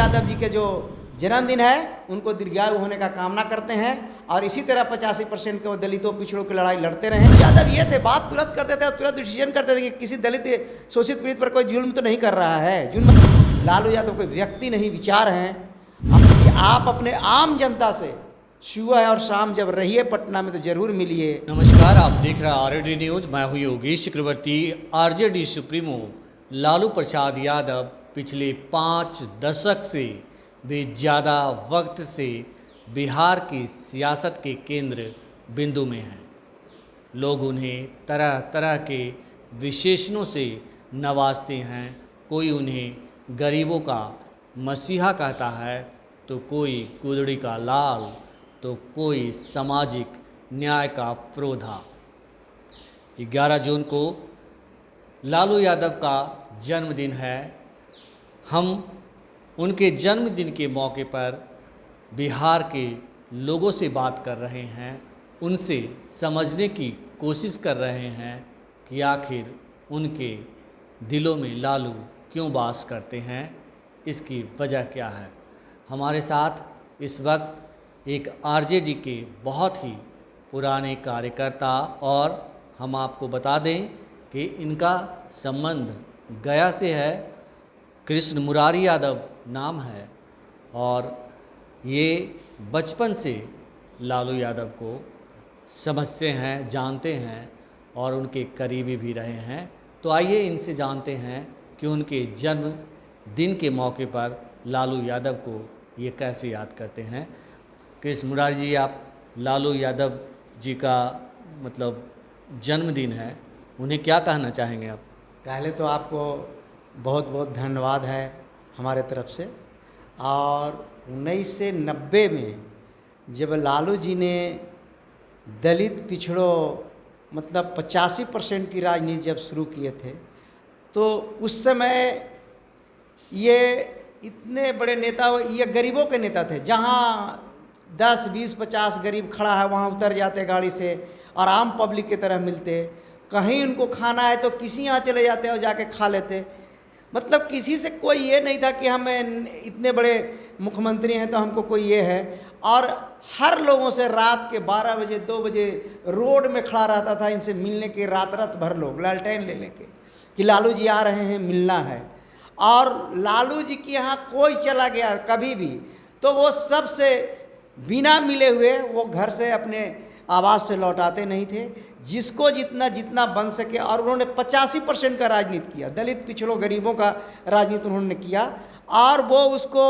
यादव जी के जो जन्मदिन है उनको दीर्घायु होने का कामना करते हैं और इसी तरह 85% के वो दलितों पिछड़ों की लड़ाई लड़ते रहे। यादव ये थे, बात तुरंत करते थे, तुरंत डिसीजन करते थे कि किसी दलित शोषित पीड़ित पर कोई जुल्म तो नहीं कर रहा है। जुल्म लालू यादव कोई व्यक्ति नहीं, विचार हैं। आप अपने आम जनता से सुबह और शाम जब रहिए पटना में तो जरूर मिलिए। नमस्कार, आप देख रहे हैं आरजेडी न्यूज। मैं हूं योगेश चक्रवर्ती। आरजेडी सुप्रीमो लालू प्रसाद यादव पिछले 5 दशक से भी ज़्यादा वक्त से बिहार की सियासत के केंद्र बिंदु में हैं। लोग उन्हें तरह तरह के विशेषणों से नवाजते हैं। कोई उन्हें गरीबों का मसीहा कहता है, तो कोई गुदड़ी का लाल, तो कोई सामाजिक न्याय का प्रोधा। 11 जून को लालू यादव का जन्मदिन है। हम उनके जन्मदिन के मौके पर बिहार के लोगों से बात कर रहे हैं, उनसे समझने की कोशिश कर रहे हैं कि आखिर उनके दिलों में लालू क्यों वास करते हैं, इसकी वजह क्या है। हमारे साथ इस वक्त एक आरजेडी के बहुत ही पुराने कार्यकर्ता, और हम आपको बता दें कि इनका संबंध गया से है। कृष्ण मुरारी यादव नाम है और ये बचपन से लालू यादव को समझते हैं, जानते हैं और उनके करीबी भी रहे हैं। तो आइए इनसे जानते हैं कि उनके जन्मदिन के मौके पर लालू यादव को ये कैसे याद करते हैं। कृष्ण मुरारी जी, आप लालू यादव जी का मतलब जन्मदिन है, उन्हें क्या कहना चाहेंगे आप? पहले तो आपको बहुत बहुत धन्यवाद है हमारे तरफ से। और 1990 में जब लालू जी ने दलित पिछड़ों मतलब 85% की राजनीति जब शुरू किए थे, तो उस समय ये इतने बड़े नेता, ये गरीबों के नेता थे। जहाँ 10, 20, 50 गरीब खड़ा है वहाँ उतर जाते गाड़ी से और आम पब्लिक की तरह मिलते। कहीं उनको खाना है तो किसी यहाँ चले जाते और जाके खा लेते। मतलब किसी से कोई ये नहीं था कि हम इतने बड़े मुख्यमंत्री हैं तो हमको कोई ये है। और हर लोगों से रात के 12 बजे 2 बजे रोड में खड़ा रहता था इनसे मिलने के, रात रात भर लोग लालटेन ले लेके कि लालू जी आ रहे हैं, मिलना है। और लालू जी के यहाँ कोई चला गया कभी भी तो वो सबसे बिना मिले हुए वो घर से अपने आवास से लौटाते नहीं थे। जिसको जितना जितना बन सके, और उन्होंने 85% का राजनीति किया, दलित पिछड़ों गरीबों का राजनीति उन्होंने किया। और वो उसको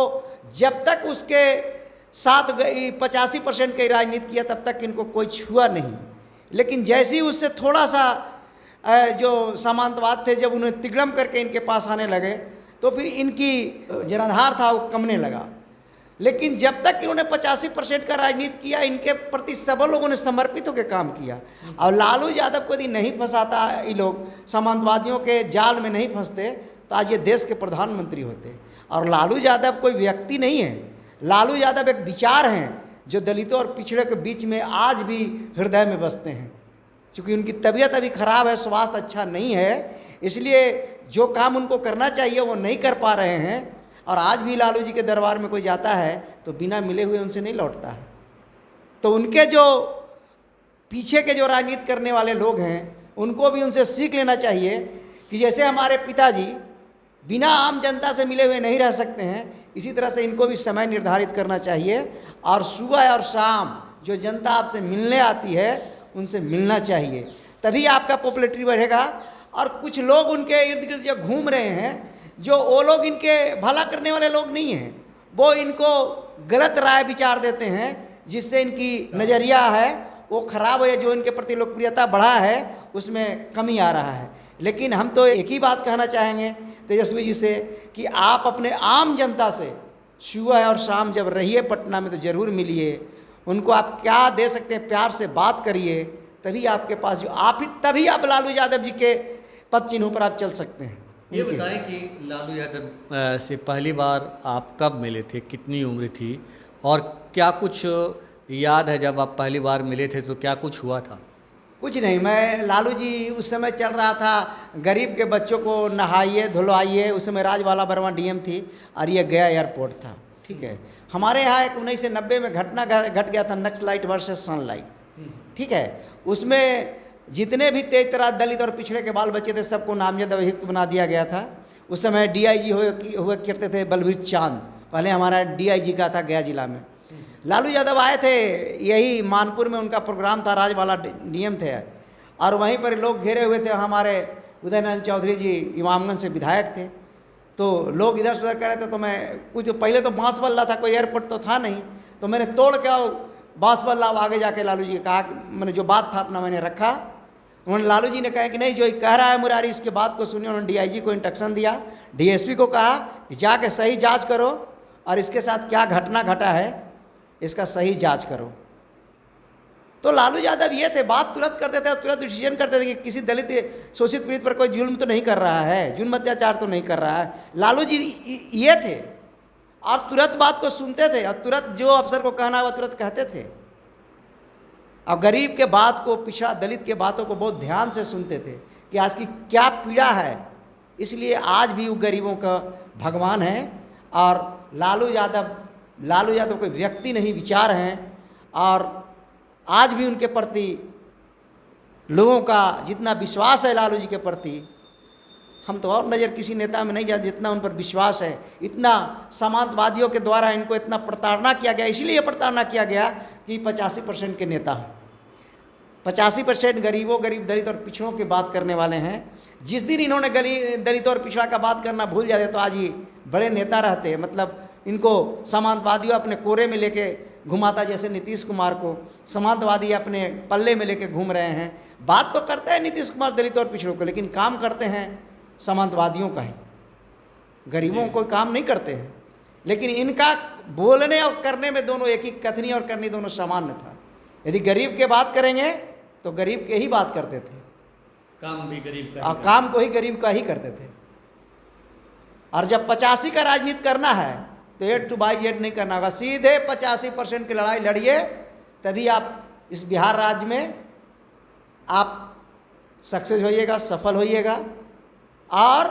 जब तक उसके साथ 85% की राजनीति किया तब तक इनको कोई छुआ नहीं। लेकिन जैसे ही उससे थोड़ा सा जो सामंतवाद थे जब उन्हें तिगड़म करके इनके पास आने लगे तो फिर इनकी जनाधार था वो कमने लगा। लेकिन जब तक इन्होंने 85% का राजनीति किया, इनके प्रति सब लोगों ने समर्पित होकर काम किया। और लालू यादव को यदि नहीं फंसाता, ये लोग सामंतवादियों के जाल में नहीं फंसते तो आज ये देश के प्रधानमंत्री होते। और लालू यादव कोई व्यक्ति नहीं है, लालू यादव एक विचार हैं जो दलितों और पिछड़े के बीच में आज भी हृदय में बसते हैं। क्योंकि उनकी तबीयत अभी खराब है, स्वास्थ्य अच्छा नहीं है, इसलिए जो काम उनको करना चाहिए वो नहीं कर पा रहे हैं। और आज भी लालू जी के दरबार में कोई जाता है तो बिना मिले हुए उनसे नहीं लौटता है। तो उनके जो पीछे के जो राजनीति करने वाले लोग हैं उनको भी उनसे सीख लेना चाहिए कि जैसे हमारे पिताजी बिना आम जनता से मिले हुए नहीं रह सकते हैं, इसी तरह से इनको भी समय निर्धारित करना चाहिए। और सुबह और शाम जो जनता आपसे मिलने आती है उनसे मिलना चाहिए, तभी आपका पॉपुलैरिटी बढ़ेगा। और कुछ लोग उनके इर्द गिर्द जो घूम रहे हैं, जो वो लोग इनके भला करने वाले लोग नहीं हैं, वो इनको गलत राय विचार देते हैं, जिससे इनकी नज़रिया है वो ख़राब हो, या जो इनके प्रति लोकप्रियता बढ़ा है उसमें कमी आ रहा है। लेकिन हम तो एक ही बात कहना चाहेंगे तेजस्वी जी से कि आप अपने आम जनता से सुबह और शाम जब रहिए पटना में तो ज़रूर मिलिए। उनको आप क्या दे सकते हैं, प्यार से बात करिए, तभी आपके पास जो आप ही तभी आप लालू यादव जी के पद चिन्हों पर आप चल सकते हैं। ये बताएं कि लालू यादव से पहली बार आप कब मिले थे, कितनी उम्र थी, और क्या कुछ याद है जब आप पहली बार मिले थे तो क्या कुछ हुआ था? कुछ नहीं, मैं लालू जी उस समय चल रहा था गरीब के बच्चों को नहाइए धुलवाइए, उस समय राजबाला वर्मा डीएम थी और ये गया एयरपोर्ट था, ठीक है। हमारे यहाँ एक 1990 में घटना घट गया था, नक्सलाइट वर्सेस सनलाइट, ठीक है। उसमें जितने भी तेज तरार दलित और पिछड़े के बाल बच्चे थे सबको नामजद अभियुक्त बना दिया गया था। उस समय डीआईजी हुए करते थे बलवीर चांद, पहले हमारा डीआईजी का था गया जिला में। लालू यादव आए थे, यही मानपुर में उनका प्रोग्राम था, राजबाला डीएम थे और वहीं पर लोग घेरे हुए थे। हमारे उदयनारायण चौधरी जी इमामगंज से विधायक थे, तो लोग इधर से उधर कर रहे थे। तो मैं कुछ पहले तो बांस बल्ला था, कोई एयरपोर्ट तो था नहीं, तो मैंने तोड़ के बांस बल्ला आगे जाके लालू जी कहा कि मैंने जो बात था अपना मैंने रखा। उन्होंने लालू जी ने कहा कि नहीं, जो कह रहा है मुरारी इसके बात को सुनिए। उन्होंने डीआईजी को इंस्ट्रक्शन दिया, डीएसपी को कहा कि जाके सही जांच करो और इसके साथ क्या घटना घटा है इसका सही जांच करो। तो लालू यादव ये थे, बात तुरंत करते थे, तुरंत डिसीजन करते थे कि किसी दलित शोषित पीड़ित पर कोई जुल्म तो नहीं कर रहा है, जुल्म अत्याचार तो नहीं कर रहा है। लालू जी ये थे और तुरंत बात को सुनते थे और तुरंत जो अफसर को कहना है तुरंत कहते थे और गरीब के बात को, पिछड़ा दलित के बातों को बहुत ध्यान से सुनते थे कि आज की क्या पीड़ा है। इसलिए आज भी वो गरीबों का भगवान है। और लालू यादव कोई व्यक्ति नहीं, विचार हैं। और आज भी उनके प्रति लोगों का जितना विश्वास है लालू जी के प्रति, हम तो और नज़र किसी नेता में नहीं जाते जितना उन पर विश्वास है। इतना सामंतवादियों के द्वारा इनको इतना प्रताड़ना किया गया, इसलिए प्रताड़ना किया गया कि 85% के नेता हैं, 85% गरीब दलित और पिछड़ों की बात करने वाले हैं। जिस दिन इन्होंने दलित और पिछड़ा का बात करना भूल जाते तो आज ये बड़े नेता रहते। मतलब इनको सामंतवादियों अपने कोरे में लेके घुमाता, जैसे नीतीश कुमार को सामंतवादी अपने पल्ले में लेके घूम रहे हैं। बात तो करते हैं नीतीश कुमार दलित और पिछड़ों को, लेकिन काम करते हैं सामंतवादियों का ही, गरीबों को काम नहीं करते हैं। लेकिन इनका बोलने और करने में दोनों एक ही, कथनी और करनी दोनों सामान्य था। यदि गरीब के बात करेंगे तो गरीब के ही बात करते थे, काम भी गरीब का, और काम को ही गरीब का ही करते थे। और जब 85 का राजनीति करना है तो 8 to 8 नहीं करना होगा, सीधे 85% की लड़ाई लड़िए, तभी आप इस बिहार राज्य में आप सक्सेस होइएगा, सफल होइएगा। और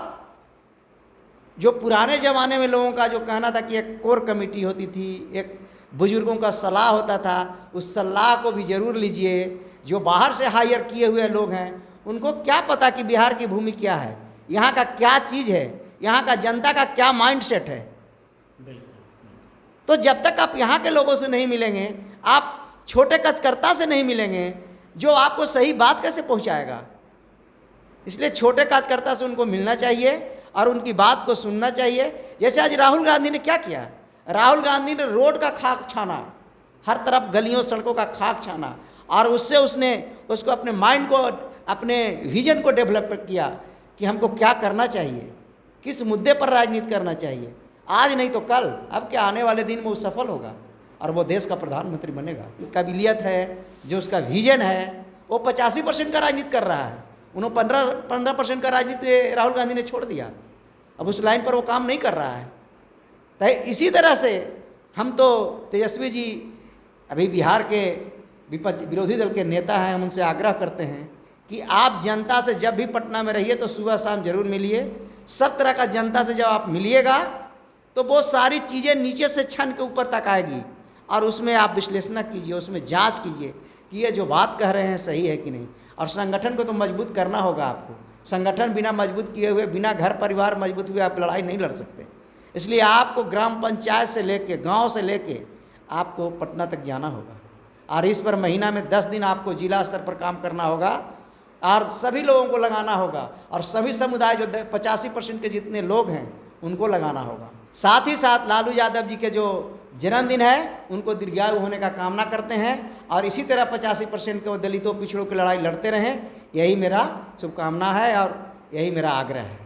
जो पुराने ज़माने में लोगों का जो कहना था कि एक कोर कमेटी होती थी, एक बुजुर्गों का सलाह होता था, उस सलाह को भी ज़रूर लीजिए। जो बाहर से हायर किए हुए लोग हैं उनको क्या पता कि बिहार की भूमि क्या है, यहाँ का क्या चीज़ है, यहाँ का जनता का क्या माइंड सेट है। तो जब तक आप यहाँ के लोगों से नहीं मिलेंगे, आप छोटे कार्यकर्ता से नहीं मिलेंगे जो आपको सही बात कैसे पहुँचाएगा। इसलिए छोटे कार्यकर्ता से उनको मिलना चाहिए और उनकी बात को सुनना चाहिए। जैसे आज राहुल गांधी ने क्या किया, राहुल गांधी ने रोड का खाक छाना, हर तरफ गलियों सड़कों का खाक छाना, और उससे उसने उसको अपने माइंड को, अपने विजन को डेवलप किया कि हमको क्या करना चाहिए, किस मुद्दे पर राजनीति करना चाहिए। आज नहीं तो कल, अब क्या आने वाले दिन में वो सफल होगा और वो देश का प्रधानमंत्री बनेगा। काबिलियत है, जो उसका विजन है, वो 85% का राजनीति कर रहा है। उन्होंने 15% का राजनीति राहुल गांधी ने छोड़ दिया, अब उस लाइन पर वो काम नहीं कर रहा है। तो इसी तरह से हम तो तेजस्वी जी अभी बिहार के विरोधी दल के नेता हैं, हम उनसे आग्रह करते हैं कि आप जनता से जब भी पटना में रहिए तो सुबह शाम जरूर मिलिए। सब तरह का जनता से जब आप मिलिएगा तो वो सारी चीज़ें नीचे से छन के ऊपर तक आएगी और उसमें आप विश्लेषण कीजिए, उसमें जांच कीजिए कि ये जो बात कह रहे हैं सही है कि नहीं। और संगठन को तो मजबूत करना होगा आपको। संगठन बिना मजबूत किए हुए, बिना घर परिवार मजबूत हुए आप लड़ाई नहीं लड़ सकते। इसलिए आपको ग्राम पंचायत से लेके, गांव से लेके आपको पटना तक जाना होगा और इस पर महीना में 10 दिन आपको जिला स्तर पर काम करना होगा और सभी लोगों को लगाना होगा और सभी समुदाय जो 85% के जितने लोग हैं उनको लगाना होगा। साथ ही साथ लालू यादव जी के जो जन्मदिन है उनको दीर्घायु होने का कामना करते हैं और इसी तरह 85% के वो दलितों पिछड़ों की लड़ाई लड़ते रहें, यही मेरा शुभकामना है और यही मेरा आग्रह है।